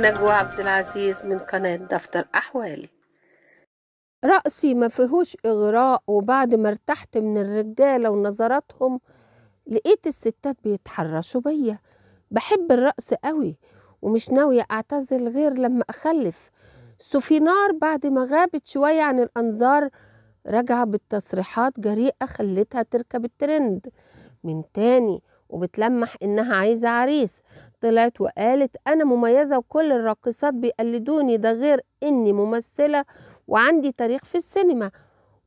نجوى عبد العزيز من قناة دفتر أحوالي. رأسي ما فيهوش إغراء، وبعد ما ارتحت من الرجالة ونظراتهم لقيت الستات بيتحرشوا بيا. بحب الرقص قوي ومش ناوية أعتزل غير لما أخلف. سوفينار بعد ما غابت شوية عن الأنظار رجع بالتصريحات جريئة خلتها تركب الترند من تاني، وبتلمح إنها عايزة عريس. طلعت وقالت أنا مميزة وكل الراقصات بيقلدوني، ده غير إني ممثلة وعندي تاريخ في السينما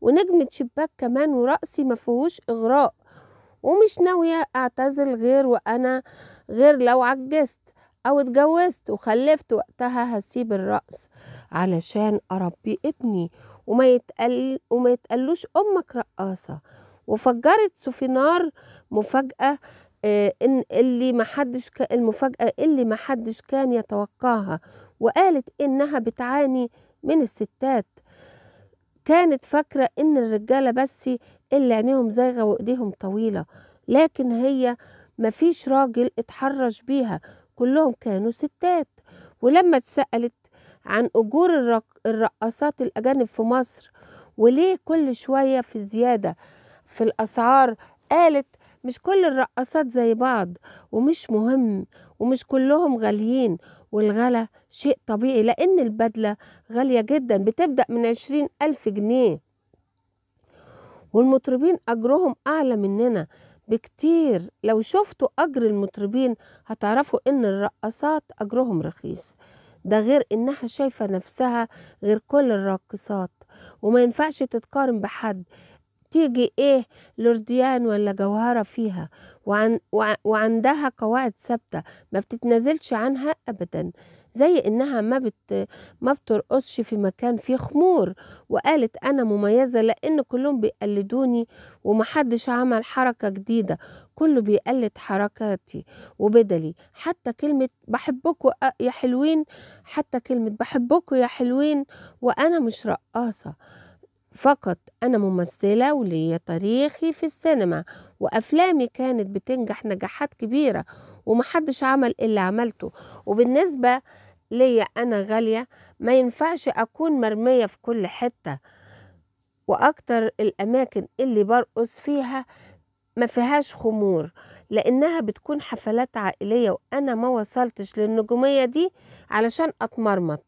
ونجمة شباك كمان، ورقصي ما فيهوش إغراء ومش ناوية أعتزل غير لو عجزت أو اتجوزت وخلفت، وقتها هسيب الرقص علشان أربي ابني وما يتقلوش أمك رقاصة. وفجرت سوفينار مفاجأة المفاجأة اللي محدش كان يتوقعها، وقالت إنها بتعاني من الستات. كانت فاكرة إن الرجالة بس اللي عينيهم زايغة وإيديهم طويلة، لكن هي مفيش راجل اتحرش بيها، كلهم كانوا ستات. ولما اتسألت عن أجور الرقاصات الأجانب في مصر وليه كل شوية في زيادة في الأسعار، قالت مش كل الرقاصات زي بعض ومش مهم ومش كلهم غاليين، والغلا شيء طبيعي لأن البدلة غالية جدا بتبدأ من 20,000 جنيه، والمطربين أجرهم أعلى مننا بكتير. لو شفتوا أجر المطربين هتعرفوا إن الرقاصات أجرهم رخيص، ده غير إنها شايفة نفسها غير كل الراقصات وما ينفعش تتقارن بحد. تيجي ايه لورديان ولا جوهرة فيها وعندها قواعد ثابتة ما بتتنازلش عنها ابدا، زي انها ما بترقصش في مكان فيه خمور. وقالت انا مميزة لان كلهم بيقلدوني ومحدش عمل حركة جديدة، كله بيقلد حركاتي وبدلي. حتى كلمة بحبكوا يا حلوين، وانا مش رقاصة فقط، أنا ممثلة وليا تاريخي في السينما وأفلامي كانت بتنجح نجاحات كبيرة ومحدش عمل اللي عملته. وبالنسبة ليا أنا غالية، ما ينفعش أكون مرمية في كل حتة، وأكتر الأماكن اللي برقص فيها ما فيهاش خمور لأنها بتكون حفلات عائلية، وأنا ما وصلتش للنجومية دي علشان أتمرمط،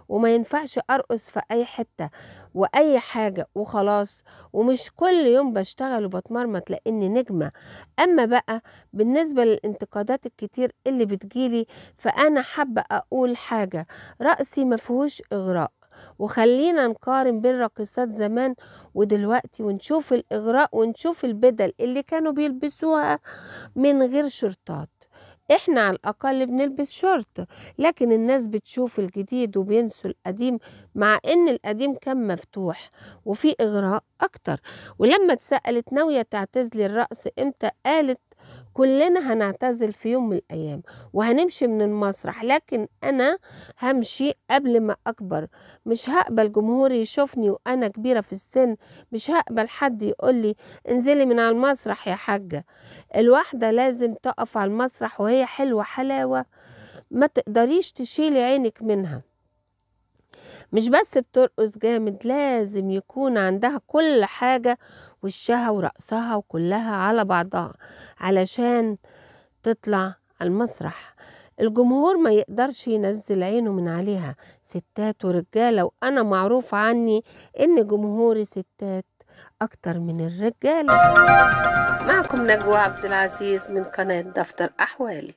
وما ينفعش أرقص في أي حتة وأي حاجة وخلاص، ومش كل يوم بشتغل وبتمرمط لأني نجمة. أما بقى بالنسبة للانتقادات الكتير اللي بتجيلي، فأنا حابة أقول حاجة، رقصي ما فيهوش إغراء، وخلينا نقارن بين راقصات زمان ودلوقتي ونشوف الإغراء ونشوف البدل اللي كانوا بيلبسوها من غير شرطات. احنا على الأقل بنلبس شورت، لكن الناس بتشوف الجديد وبينسوا القديم، مع ان القديم كان مفتوح وفي إغراء أكتر. ولما اتسألت ناوية تعتزلي الرقص امتى، قالت كلنا هنعتزل في يوم من الأيام وهنمشي من المسرح، لكن أنا همشي قبل ما أكبر. مش هقبل جمهوري يشوفني وأنا كبيرة في السن، مش هقبل حد يقولي انزلي من على المسرح يا حاجة. الواحدة لازم تقف على المسرح وهي حلوة حلاوة ما تقدريش تشيلي عينك منها، مش بس بترقص جامد، لازم يكون عندها كل حاجة، وشها ورقصها وكلها على بعضها علشان تطلع على المسرح. الجمهور ما يقدرش ينزل عينه من عليها، ستات ورجالة، وأنا معروف عني إن جمهوري ستات أكتر من الرجالة. معكم نجوى عبد العزيز من قناة دفتر أحوالي.